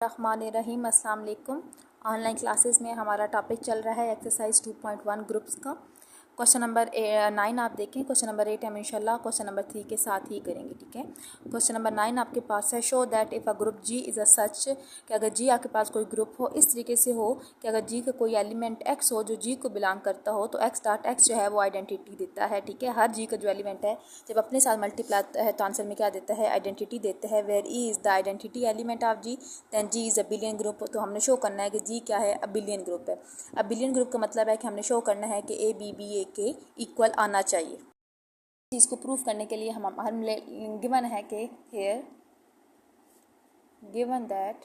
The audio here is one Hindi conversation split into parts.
रहमानिर्रहीम। अस्सलाम वालेकुम। ऑनलाइन क्लासेस में हमारा टॉपिक चल रहा है एक्सरसाइज 2.1 ग्रुप्स का। क्वेश्चन नंबर 9 आप देखें। क्वेश्चन नंबर 8 हम इंशाल्लाह क्वेश्चन नंबर 3 के साथ ही करेंगे, ठीक है। क्वेश्चन नंबर 9 आपके पास है, show that if a group G is a such, कि अगर जी आपके पास कोई ग्रुप हो इस तरीके से हो कि अगर जी का कोई एलिमेंट एक्स हो जो जी को बिलोंग करता हो तो एक्स डॉट एक्स जो है वो आइडेंटिटी देता है, ठीक है। हर जी का जो एलिमेंट है जब अपने साथ मल्टीप्लाई आता है तो आंसर में क्या देता है, आइडेंटिटी देता है। Where E is the identity element of G then G is a abelian group. तो हमने शो करना है कि जी क्या है, अ बिलियन ग्रुप है। अब बिलियन ग्रुप का मतलब है कि हमने शो करना है कि ए बी बी ए के इक्वल आना चाहिए। इसको प्रूफ करने के लिए हम गिवन है कि here given that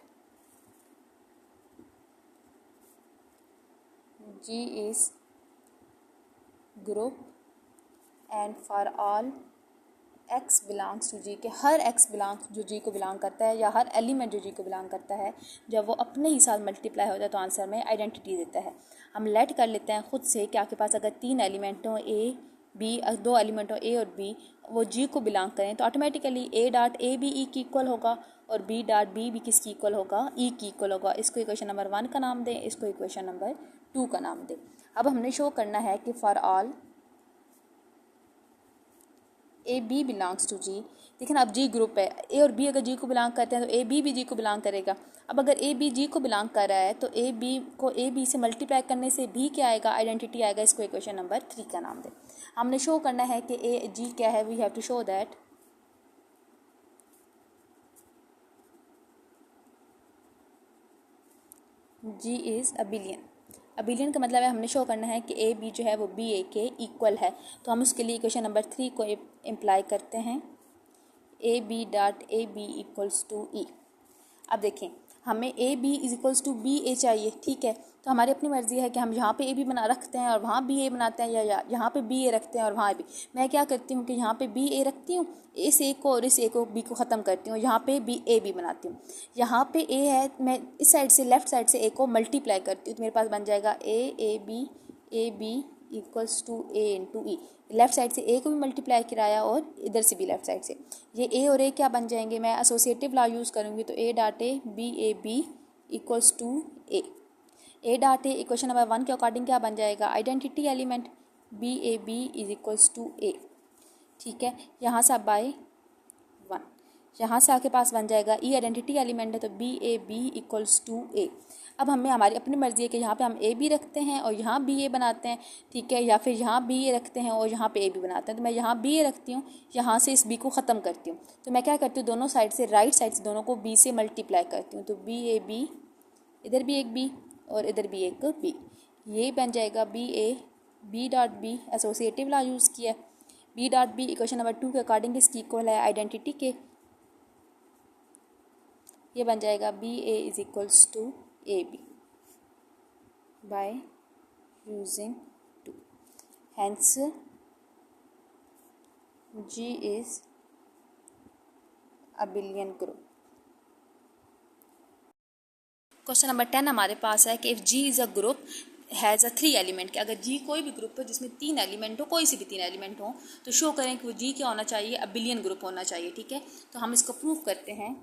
G is group and for all X belongs to G, के हर एक्स बिलोंग्स जो जी को बिलोंग करता है या हर एलिमेंट जो जी को बिलोंग करता है जब वो अपने ही साथ मल्टीप्लाई हो जाए तो आंसर में आइडेंटिटी देता है। हम लेट कर लेते हैं खुद से कि आपके पास अगर 3 एलिमेंट हो ए बी, 2 एलिमेंट हो ए और बी, वो जी को बिलोंग करें तो ऑटोमेटिकली ए डॉट ए भी ई की इक्वल होगा और बी डॉट बी भी किसकी इक्वल होगा, ई की इक्वल होगा। इसको इक्वेशन नंबर 1 का नाम दें, इसको इक्वेशन नंबर 2 का नाम दें। अब हमने शो करना है कि for all A B belongs to G. देखिए ना, अब जी ग्रुप है, ए और बी अगर जी को बिलोंग करते हैं तो ए बी भी जी को बिलोंग करेगा। अब अगर ए बी जी को बिलोंग कर रहा है तो ए बी को ए बी से मल्टीप्लाई करने से भी क्या आएगा, आइडेंटिटी आएगा। इसको इक्वेशन नंबर 3 का नाम दे। हमने शो करना है कि ए जी क्या है, we have to show that G is a abelian. Abelian का मतलब है हमने शो करना है कि ए बी जो है वो बी ए के इक्वल है। तो हम उसके लिए इक्वेशन नंबर 3 को इम्प्लाई करते हैं, ए B dot A B equals to E. अब देखें, हमें A B is equals to B A चाहिए, ठीक है। तो हमारी अपनी मर्जी है कि हम यहाँ पे ए बी बना रखते हैं और वहाँ बी ए बनाते हैं, या यहाँ पे बी ए रखते हैं और वहाँ बी। मैं क्या करती हूँ कि यहाँ पे बी ए रखती हूँ, इस ए को और इस ए को बी को ख़त्म करती हूँ, यहाँ पे बी ए बी बनाती हूँ। यहाँ पे ए है, मैं इस साइड से लेफ्ट साइड से ए को मल्टीप्लाई करती हूँ तो मेरे पास बन जाएगा A B equals to A into E. Left side से ए को भी मल्टीप्लाई कराया और इधर से भी लेफ्ट साइड से ये ए और ए क्या बन जाएंगे, मैं एसोसिएटिव लॉ यूज़ करूँगी तो A dot A B equals to A dot A equation number 1 के अकॉर्डिंग क्या बन जाएगा, identity element B A B is equals to A, ठीक है। यहाँ से अब बाय 1, यहाँ से आपके पास बन जाएगा ई आइडेंटिटी एलिमेंट है तो B A B equals to A. अब हमें हमारी अपनी मर्जी है कि यहाँ पे हम ए बी रखते हैं और यहाँ बी ए बनाते हैं, ठीक है, या फिर यहाँ बी ए रखते हैं और यहाँ पे ए बी बनाते हैं। तो मैं यहाँ बी ए रखती हूँ, यहाँ से इस बी को ख़त्म करती हूँ। तो मैं क्या करती हूँ, दोनों साइड से राइट साइड से दोनों को बी से मल्टीप्लाई करती हूँ। तो बी ए बी, इधर भी एक बी और इधर भी एक बी, ये बन जाएगा B A B dot B. Associative law use किया, B dot B equation number 2 के अकॉर्डिंग इसकी इक्वल है आइडेंटिटी के, ये बन जाएगा B A is equals to A B by using 2। Hence G is a abelian group. Question number 10 हमारे पास है कि if G is a group has a 3 element, कि अगर जी कोई भी ग्रुप हो जिसमें 3 एलिमेंट हो, कोई से भी 3 एलिमेंट हो, तो शो करें कि वो जी क्या होना चाहिए, अ बिलियन ग्रुप होना चाहिए, ठीक है। तो हम इसको प्रूव करते हैं।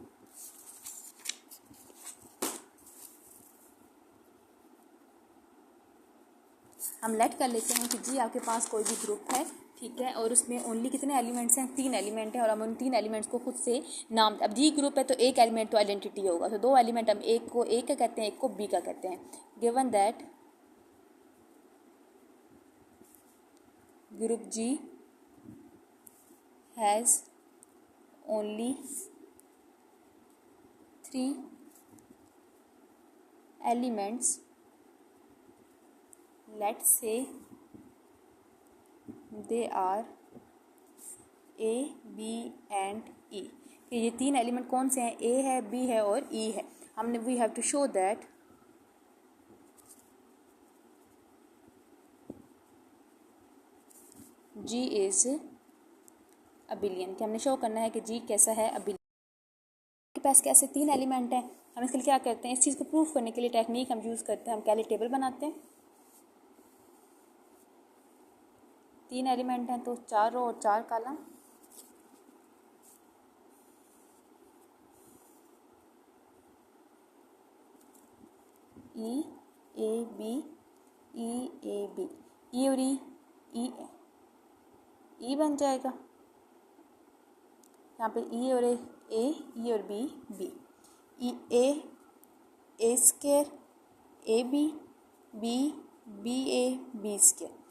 हम लेट कर लेते हैं कि जी आपके पास कोई भी ग्रुप है, ठीक है, और उसमें ओनली कितने एलिमेंट्स हैं, 3 एलिमेंट हैं, और हम उन 3 एलिमेंट्स को खुद से नाम, अब जी ग्रुप है तो एक एलिमेंट तो आइडेंटिटी होगा, तो 2 एलिमेंट हम एक को ए का कहते हैं, एक को बी का कहते हैं। Given that group G has only 3 elements, let's say they are A, B and E, कि ये 3 एलिमेंट कौन से हैं, A है, B है और E है। हमने we have to show that G is a abelian, कि हमने शो करना है कि G कैसा है, अ बिलियन। के पास कैसे 3 एलिमेंट हैं, हम इसके लिए क्या करते हैं, इस चीज़ को प्रूफ करने के लिए टेक्निक हम यूज़ करते हैं, हम कैली टेबल बनाते हैं। 3 एलिमेंट हैं तो 4 रो और 4 column, E A B E A B, E और ई बन जाएगा। यहाँ पे ई और ए, ई और B, B, E A square A B, B A B square.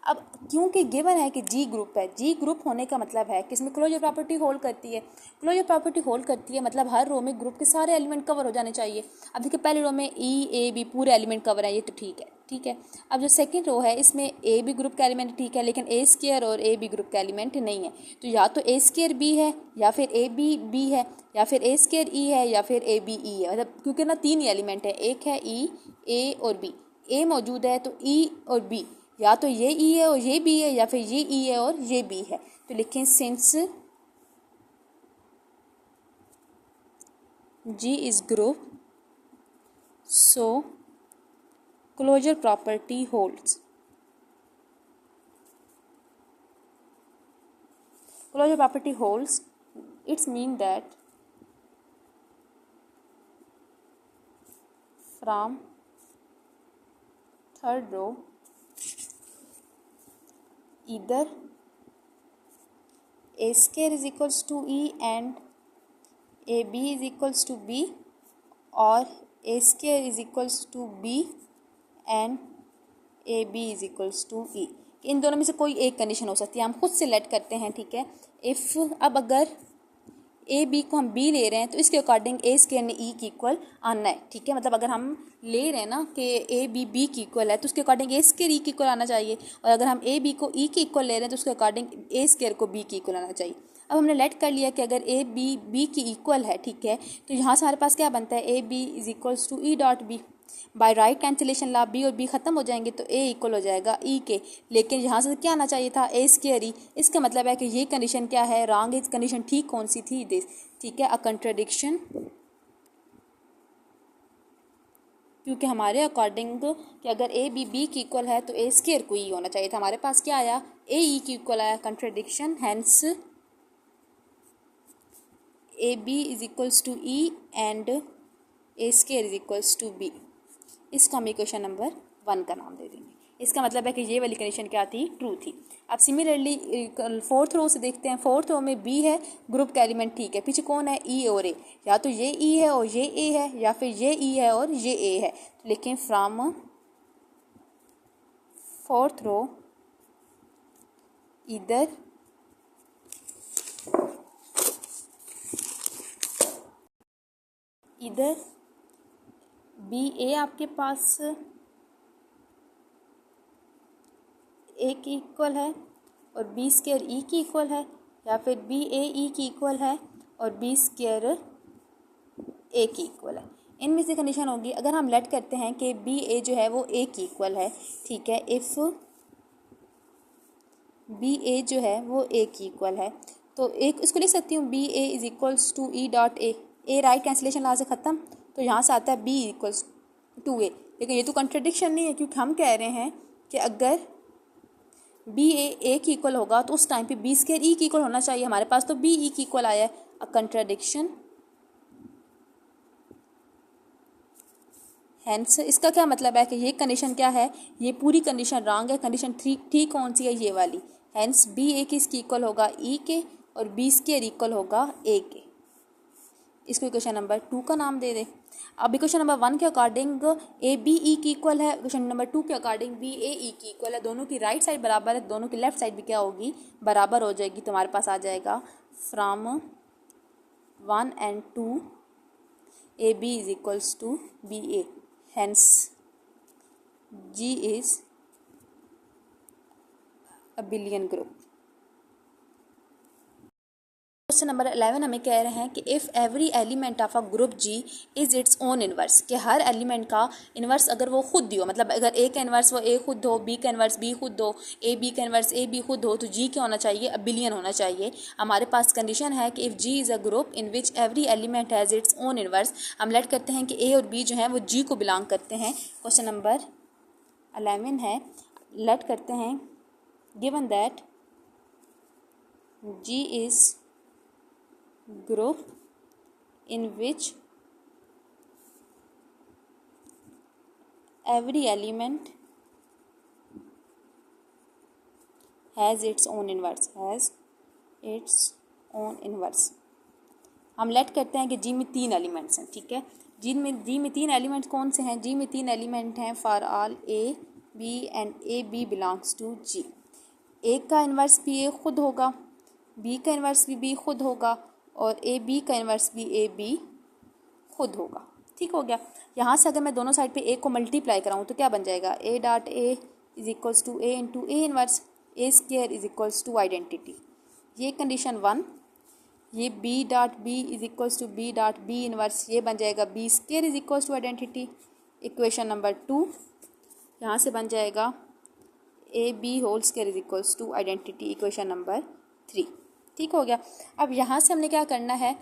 अब क्योंकि गिवन है कि जी ग्रुप है, जी ग्रुप होने का मतलब है कि इसमें क्लोजर प्रॉपर्टी होल्ड करती है। क्लोजर प्रॉपर्टी होल्ड करती है मतलब हर रो में ग्रुप के सारे एलिमेंट कवर हो जाने चाहिए। अब देखिए पहली रो में ई ए बी पूरे एलिमेंट कवर है, ये तो ठीक है, ठीक है। अब जो सेकंड रो है इसमें ए बी ग्रुप का एलिमेंट ठीक है, लेकिन ए स्क्वायर और ए बी ग्रुप का एलिमेंट नहीं है। तो या तो ए स्क्वायर बी है, या फिर ए बी बी है, या फिर ए स्क्वायर ई है, या फिर ए बी ई है। मतलब क्योंकि ना तीन ही एलिमेंट है, एक है ई, ए और बी। ए मौजूद है तो ई और बी, या तो ये ई है और ये बी है, या फिर ये ई है और ये बी है। तो लिखें since G is group so closure property holds. Closure property holds, it's mean that from third row either a square is equals to e and ab is equals to b, or a square is equals to b and ab is equals to e। इन दोनों में से कोई एक कंडीशन हो सकती है, हम खुद सेलेक्ट करते हैं, ठीक है। इफ़ अब अगर ए बी को हम बी ले रहे हैं तो इसके अकॉर्डिंग ए स्क्वायर ने ई की इक्वल आना है, ठीक है। मतलब अगर हम ले रहे हैं ना कि ए बी बी की इक्वल है तो उसके अकॉर्डिंग ए स्क्वायर ई की इक्वल आना चाहिए, और अगर हम ए बी को ई की इक्वल ले रहे हैं तो उसके अकॉर्डिंग ए स्क्वायर को बी की इक्वल आना चाहिए। अब हमने लेट कर लिया कि अगर ए बी बी की इक्वल है, ठीक है, तो यहाँ से हमारे पास क्या बनता है, ए B is equals to E dot B. By right cancellation law B और बी खत्म हो जाएंगे तो ए इक्वल हो जाएगा ई के, लेकिन यहाँ से क्या आना चाहिए था, ए स्क्वायर ई। इसका मतलब है कि ये कंडीशन क्या है, रॉन्ग है। इस कंडीशन ठीक कौन सी थी, दिस, ठीक है, अ कंट्राडिक्शन। क्योंकि हमारे अकॉर्डिंग कि अगर ए बी बी की इक्वल है तो ए स्क्वायर को ई होना चाहिए था, हमारे पास क्या आया, ए ई की इक्वल आया, contradiction. Hence A B is equals to E and A square is equals to B. इसको हम इक्वेशन नंबर 1 का नाम दे देंगे। इसका मतलब है कि ये वाली कंडीशन क्या थी, ट्रू थी। अब सिमिलरली फोर्थ रो से देखते हैं। फोर्थ रो में बी है, ग्रुप का एलिमेंट ठीक है, पीछे कौन है, ई और ए। या तो ये ई है और ये ए है, या फिर ये ई है और ये ए है। तो लिखें फ्रॉम फोर्थ रो इधर बी ए आपके पास ए की इक्वल है और बी स्क्वायर ई की इक्वल है, या फिर बी ए ई की इक्वल है और बी स्क्वायर ए की इक्वल है। इनमें से कंडीशन होगी अगर हम लेट करते हैं कि बी ए जो है वो ए की इक्वल है, ठीक है। इफ़ बी ए जो है वो ए की इक्वल है तो एक इसको लिख सकती हूँ, b A is equals to E dot a. A right cancellation law से ख़त्म, तो यहाँ से आता है बी इक्वल्स टू ए। लेकिन ये तो कंट्रडिक्शन नहीं है, क्योंकि हम कह रहे हैं कि अगर बी ए की इक्वल होगा तो उस टाइम पे बी स्क्वायर ई की इक्वल होना चाहिए। हमारे पास तो बी ई की इक्वल आया है, अ कंट्रडिक्शन। हैंस इसका क्या मतलब है कि ये कंडीशन क्या है, ये पूरी कंडीशन रॉन्ग है। कंडीशन ठीक कौन सी है, ये वाली। हैंस बी ए किसकी इक्वल होगा, ई के, और बी स्क्वायर इक्वल होगा ए के। इसको इक्वेशन नंबर 2 का नाम दे दे। अब इक्वेशन नंबर 1 के अकॉर्डिंग ए बी ई की इक्वल है, इक्वेशन नंबर 2 के अकॉर्डिंग बी ए ई की इक्वल है। दोनों की राइट साइड बराबर है, दोनों की लेफ्ट साइड भी क्या होगी, बराबर हो जाएगी। तो हमारे पास आ जाएगा from 1 and 2 A B is equals to B A. Hence G is abelian group. Question number 11 हमें कह रहे हैं कि if every element of a group G is its own inverse, कि हर एलिमेंट का इन्वर्स अगर वो खुद ही हो, मतलब अगर ए का इन्वर्स वो ए खुद हो, बी का इन्वर्स बी खुद हो, ए बी का इन्वर्स ए बी खुद हो, तो जी क्या होना चाहिए, अबिलियन होना चाहिए। हमारे पास कंडीशन है कि if G is a group in which every element has its own inverse. हम लेट करते हैं कि ए और बी जो हैं वो जी को बिलोंग करते हैं। क्वेश्चन नंबर 11 है, लेट करते हैं given that G is group in which every element has its own inverse, has its own inverse. हम लेट करते हैं कि जी में 3 एलिमेंट्स हैं, ठीक है। जी में 3 एलिमेंट्स कौन से हैं? जी में 3 एलिमेंट हैं for all A b and a B belongs to g. A का इन्वर्स भी ए खुद होगा, बी का इन्वर्स भी बी खुद होगा, और ए बी का इन्वर्स भी ए बी खुद होगा। ठीक हो गया। यहाँ से अगर मैं दोनों साइड पे ए को मल्टीप्लाई कराऊँ तो क्या बन जाएगा? A dot A is equals to A into A inverse, A square is equals to identity. ये कंडीशन 1। ये B dot B is equals to B dot B inverse, ये बन जाएगा B square is equals to identity. Equation number 2 यहाँ से बन जाएगा A B whole square is equals to identity. Equation number 3। ठीक हो गया। अब यहाँ से हमने क्या करना है?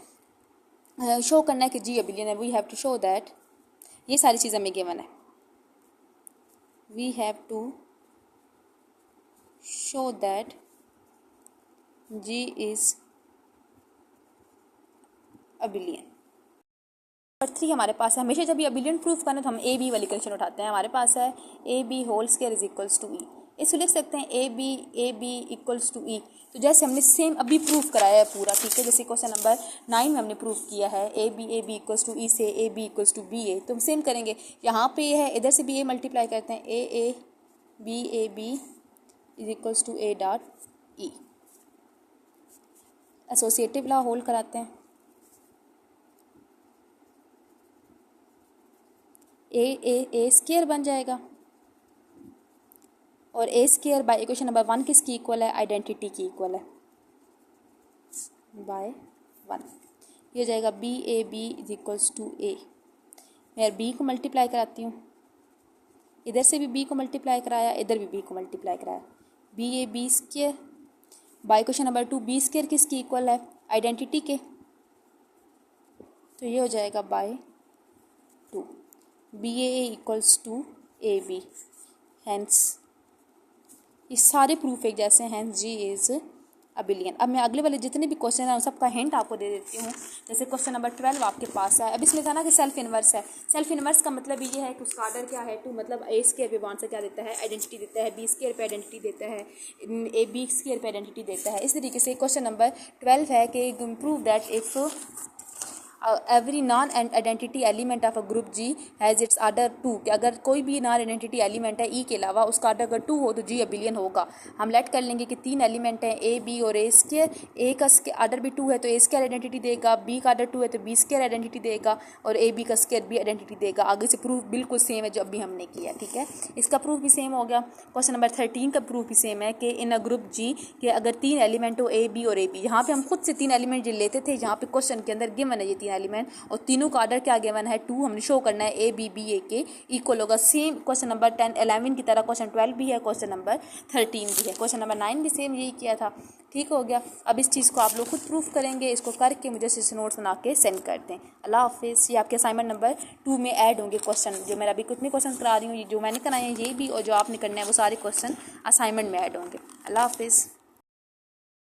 शो करना है कि जी अबिलियन है। We have to show that, ये सारी चीज़ हमें गिवन है। We have to show that G is abelian. Number 3 हमारे पास है, हमेशा जब ये अबिलियन प्रूफ करना तो हम ए बी वाली कंडीशन उठाते हैं। हमारे पास है A B whole square is equals to e. इसको लिख सकते हैं A B equals to e. तो जैसे हमने सेम अभी प्रूफ कराया है पूरा, ठीक है। जैसे क्वेश्चन नंबर 9 में हमने प्रूफ किया है A B equals to e से a B equals to B a, तो हम सेम करेंगे। यहाँ पे है, इधर से भी ए मल्टीप्लाई करते हैं, ए B is equals to A dot E. Associative law hold कराते हैं। ए स्क्वायर बन जाएगा, और A square by equation number 1 किसकी इक्वल है? आइडेंटिटी की इक्वल है, बाय 1। ये हो जाएगा बी इज इक्वल्स टू ए। मैं बी को मल्टीप्लाई कराती हूँ, इधर से भी बी को मल्टीप्लाई कराया, इधर भी बी को मल्टीप्लाई कराया। B square by equation number 2, B square किसकी इक्वल है? आइडेंटिटी के, तो ये हो जाएगा by 2। B equals to A B, hence ये सारे प्रूफ एक जैसे हैं। G is abelian. अब मैं अगले वाले जितने भी क्वेश्चन हैं उन सबका हिंट आपको दे देती हूँ। जैसे क्वेश्चन नंबर 12 आपके पास है। अब इसमें था ना कि सेल्फ इन्वर्स है। सेल्फ इन्वर्स का मतलब ये है कि उसका ऑर्डर क्या है? 2, मतलब ए स्क्वायर पे वन से क्या देता है? आइडेंटिटी देता है। बी स्क्वायर पे आइडेंटिटी देता है, ए बी स्क्वायर पे आइडेंटिटी देता है। इस तरीके से क्वेश्चन नंबर 12 है कि prove that if every non identity element of a group G has its order 2, कि अगर कोई भी नॉन आइडेंटिटी एलिमेंट है ई के अलावा, उसका ऑर्डर अगर 2 हो तो जी अबिलियन होगा। हम लेट कर लेंगे कि 3 एलिमेंट हैं ए बी और ए स्क्वायर। ए का ऑर्डर भी 2 है तो ए स्क्वायर आइडेंटिटी देगा, बी का ऑर्डर 2 है तो बी स्क्वायर आइडेंटिटी देगा, और ए बी का स्क्वायर भी आइडेंटिटी देगा। आगे से प्रूफ बिल्कुल सेम है जो अभी हमने किया, ठीक है। इसका प्रूफ भी सेम हो गया। क्वेश्चन नंबर 13 का प्रूफ भी सेम है कि इन अ ग्रुप जी कि अगर 3 एलिमेंट हो ए बी और ए बी, यहाँ पे हम खुद से 3 एलिमेंट जो लेते थे, यहाँ पे क्वेश्चन के अंदर गिवन है ये 3 एलिमेंट, और तीनों का ऑर्डर क्या गिवन है? 2। हमने शो करना है ए बी ए के इक्वल होगा। सेम क्वेश्चन नंबर 11 की तरह क्वेश्चन 12 भी है, क्वेश्चन नंबर 13 भी है, क्वेश्चन नंबर 9 भी सेम यही किया था। ठीक हो गया। अब इस चीज़ को आप लोग खुद प्रूफ करेंगे। इसको करके मुझे से नोट्स बना के सेंड कर दें। अल्लाह हाफिज़। ये आपके असाइनमेंट नंबर 2 में ऐड होंगे क्वेश्चन। जो मेरा अभी कितने क्वेश्चन करा रही हूँ, जो मैंने कराए हैं ये भी, और जो आपने करना है वो सारे क्वेश्चन असाइनमेंट में ऐड होंगे। अल्लाह हाफिज़।